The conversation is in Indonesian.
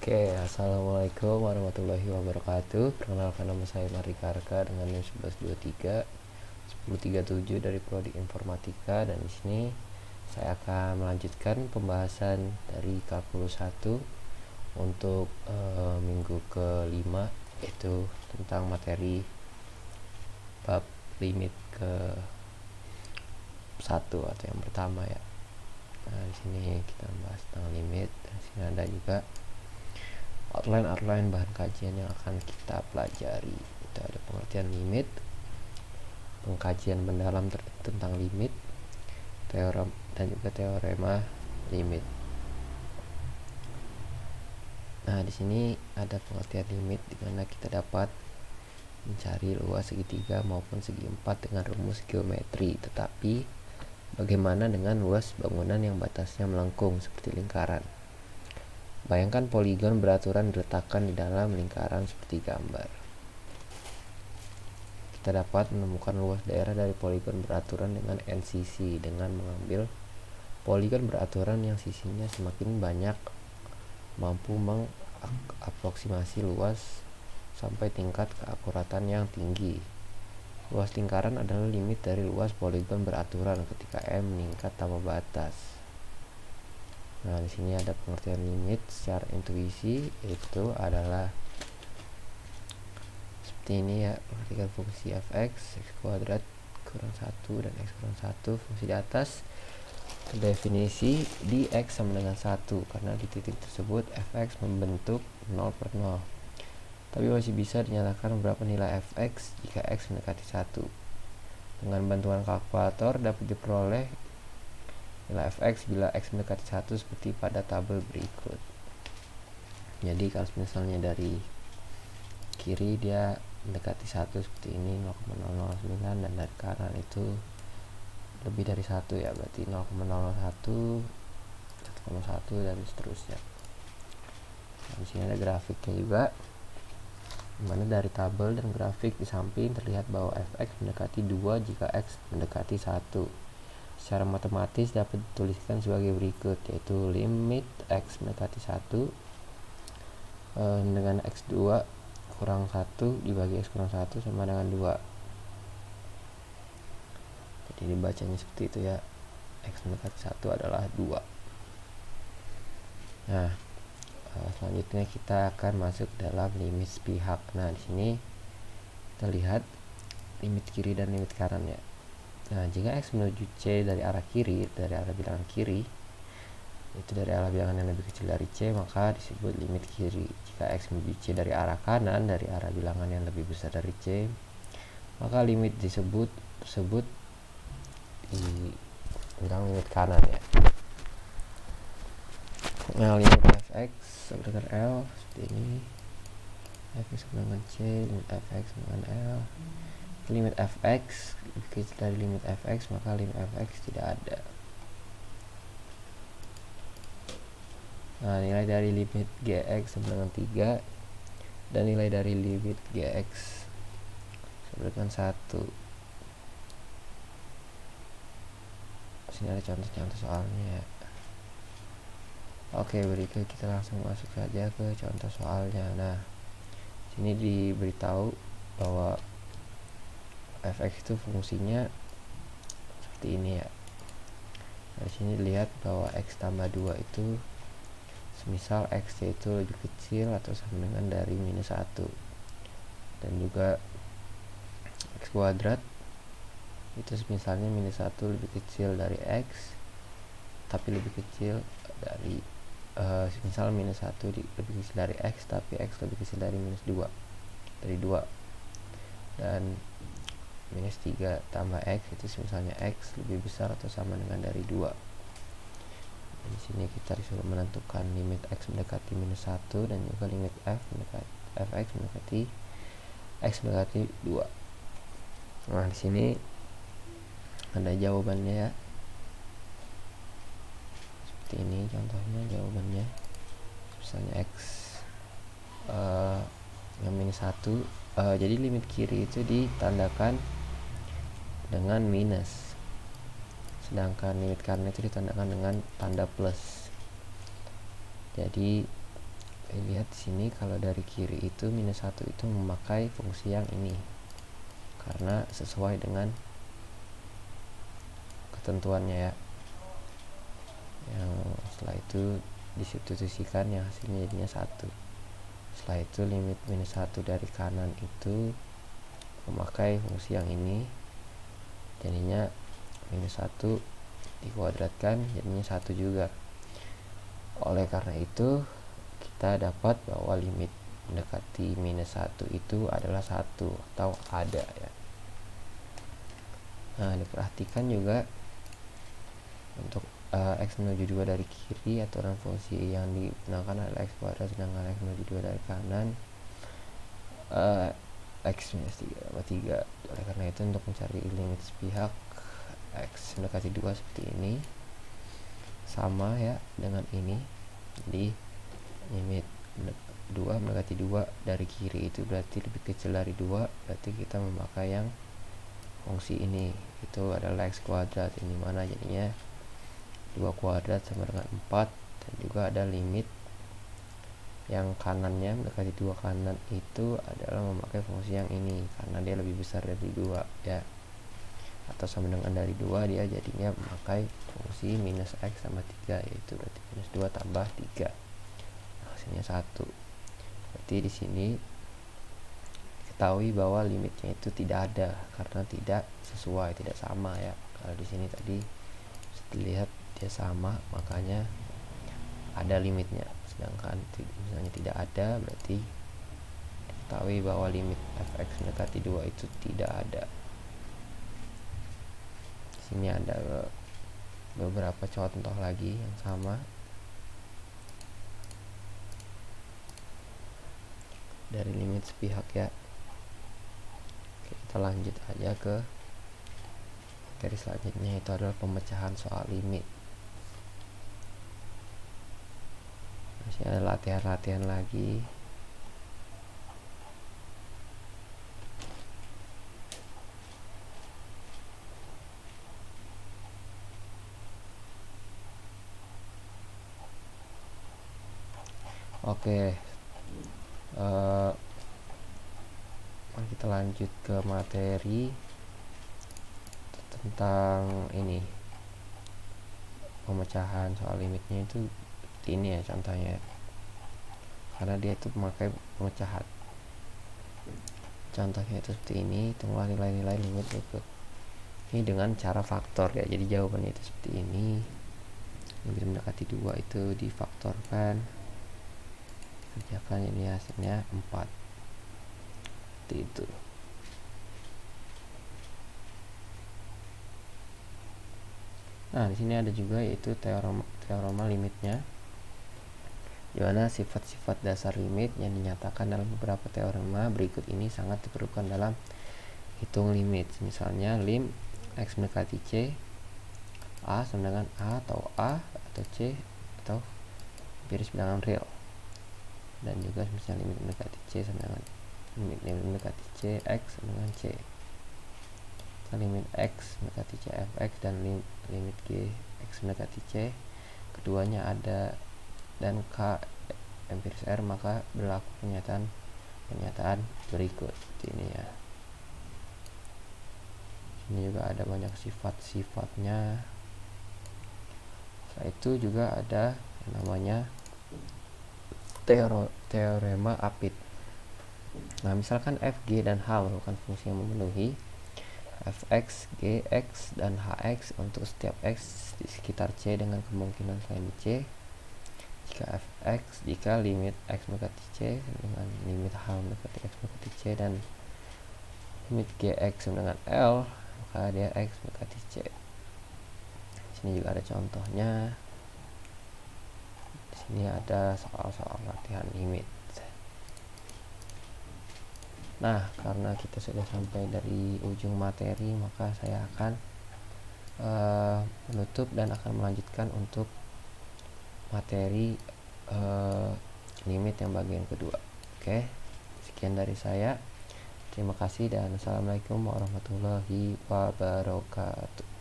Oke, assalamualaikum warahmatullahi wabarakatuh. Perkenalkan, nama saya Mardika Arka dengan NIM 1123 1037 dari Prodi Informatika, dan di sini saya akan melanjutkan pembahasan dari kalkulus 1 untuk minggu ke-5, yaitu tentang materi bab limit ke-1 atau yang pertama ya. Nah, di sini kita bahas tentang limit. Di sini ada juga outline bahan kajian yang akan kita pelajari. Itu ada pengertian limit, pengkajian mendalam tentang limit, teorem dan juga teorema limit. Nah, di sini ada pengertian limit di mana kita dapat mencari luas segitiga maupun segi empat dengan rumus geometri. Tetapi bagaimana dengan luas bangunan yang batasnya melengkung seperti lingkaran? Bayangkan poligon beraturan diletakkan di dalam lingkaran seperti gambar. Kita dapat menemukan luas daerah dari poligon beraturan dengan n sisi dengan mengambil poligon beraturan yang sisinya semakin banyak mampu mengaproksimasi luas sampai tingkat keakuratan yang tinggi. Luas lingkaran adalah limit dari luas poligon beraturan ketika M meningkat tanpa batas. Nah, di sini ada pengertian limit secara intuisi, itu adalah seperti ini ya. Perhatikan fungsi fx, x kuadrat kurang 1 dan x kurang 1. Fungsi di atas definisi di x sama dengan 1 karena di titik tersebut fx membentuk 0/0. Tapi masih bisa dinyatakan berapa nilai fx jika x mendekati 1. Dengan bantuan kalkulator dapat diperoleh nilai fx bila x mendekati 1 seperti pada tabel berikut. Jadi kalau misalnya dari kiri dia mendekati 1 seperti ini 0,009, dan dari kanan itu lebih dari 1 ya, berarti 0,001, 1,1 dan seterusnya. Nah, di sini ada grafiknya juga, dimana dari tabel dan grafik di samping terlihat bahwa fx mendekati 2 jika x mendekati 1. Secara matematis dapat dituliskan sebagai berikut, yaitu limit x mendekati 1 dengan x2 kurang 1 dibagi x kurang 1 sama dengan 2. Jadi dibacanya seperti itu ya, x mendekati 1 adalah 2. Nah, selanjutnya kita akan masuk dalam limit sepihak. Nah, di sini kita lihat limit kiri dan limit kanan ya. Nah, jika x menuju c dari arah kiri, dari arah bilangan kiri, itu dari arah bilangan yang lebih kecil dari c, maka disebut limit kiri. Jika x menuju c dari arah kanan, dari arah bilangan yang lebih besar dari c, maka limit tersebut dibilang limit kanan ya. Nah, limit fx sama dengan L seperti ini, fx sama dengan c, limit fx sama dengan L. Limit fx lebih kecil dari limit fx, maka limit fx tidak ada. Nah, nilai dari limit gx sama dengan 3 dan nilai dari limit gx sama dengan 1. Sini ada contoh-contoh soalnya. Oke, berikut kita langsung masuk saja ke contoh soalnya. Nah, sini diberitahu bahwa fx itu fungsinya seperti ini ya. Nah, sini dilihat bahwa x tambah 2 itu semisal x itu lebih kecil atau sama dengan dari minus 1, dan juga x kuadrat itu misalnya minus 1 lebih kecil dari x tapi lebih kecil dari misal minus 1 lebih kecil dari x tapi x lebih kecil dari minus 2 dari 2, dan minus 3 tambah x itu misalnya x lebih besar atau sama dengan dari 2. Di sini kita disuruh menentukan limit x mendekati minus 1 dan juga limit fx mendekati x mendekati 2. Nah, di sini ada jawabannya ya. Seperti ini contohnya jawabannya. Misalnya x yang minus 1, jadi limit kiri itu ditandakan dengan minus, sedangkan limit kanan itu ditandakan dengan tanda plus. Jadi lihat di sini kalau dari kiri itu minus 1 itu memakai fungsi yang ini karena sesuai dengan ketentuannya ya, yang setelah itu disubstitusikan yang hasilnya jadinya 1. Setelah itu limit minus 1 dari kanan itu memakai fungsi yang ini, jadinya minus 1 dikuadratkan jadinya 1 juga. Oleh karena itu kita dapat bahwa limit mendekati minus 1 itu adalah 1 atau ada ya. Nah, diperhatikan juga untuk x menuju 2 dari kiri, aturan fungsi yang digunakan adalah x kuadrat, sedangkan x menuju 2 dari kanan x minus 3/3. Oleh karena itu untuk mencari limit sepihak x mendekati 2 seperti ini sama ya dengan ini. Jadi limit 2 mendekati 2 dari kiri itu berarti lebih kecil dari 2, berarti kita memakai yang fungsi ini, itu adalah x kuadrat, ini mana jadinya 2 kuadrat sama dengan 4. Dan juga ada limit yang kanannya mendekati 2 kanan itu adalah memakai fungsi yang ini karena dia lebih besar dari 2 ya, atau sama dengan dari 2, dia jadinya memakai fungsi minus x sama 3, yaitu berarti minus 2 tambah 3, hasilnya 1. Berarti di sini ketahui bahwa limitnya itu tidak ada karena tidak sesuai, tidak sama ya. Kalau di sini tadi dilihat dia sama, makanya ada limitnya, sedangkan misalnya tidak ada, berarti ketahui bahwa limit fx mendekati 2 itu tidak ada. Di sini ada beberapa contoh lagi yang sama dari limit sepihak ya. Oke, kita lanjut aja ke materi selanjutnya, itu adalah pemecahan soal limit. Masih ada latihan-latihan lagi. Oke, kita lanjut ke materi tentang ini, pemecahan soal limitnya itu ini ya contohnya, karena dia itu memakai pemecahan. Contohnya itu seperti ini, hitungan nilai-nilai limit berikut ini dengan cara faktor ya. Jadi jawabannya itu seperti ini, limit mendekati 2 itu difaktorkan, kerjakan, ini hasilnya 4 seperti itu. Nah, di sini ada juga yaitu teorema limitnya, di mana sifat-sifat dasar limit yang dinyatakan dalam beberapa teorema berikut ini sangat diperlukan dalam hitung limit. Misalnya lim x mendekati c, a sama dengan a atau c atau empiris bilangan real. Dan juga misalnya limit mendekati c sama dengan limit mendekati c x sama dengan c. Limit x mendekati c fx dan limit g x mendekati c, keduanya ada dan k empiris r, maka berlaku pernyataan berikut seperti ini ya. Ini juga ada banyak sifat-sifatnya. Setelah itu juga ada yang namanya teorema apit. Nah, misalkan f, g, dan h merupakan fungsi yang memenuhi fx, gx, dan hx untuk setiap x di sekitar c dengan kemungkinan selain c. Jika limit x mendekati c dengan limit h mendekati x mendekati c dan limit gx dengan L, maka dia x mendekati c. Di sini juga ada contohnya. Di sini ada soal-soal latihan limit. Nah, karena kita sudah sampai dari ujung materi, maka saya akan menutup dan akan melanjutkan untuk materi limit yang bagian kedua. Oke, sekian dari saya. Terima kasih dan assalamualaikum warahmatullahi wabarakatuh.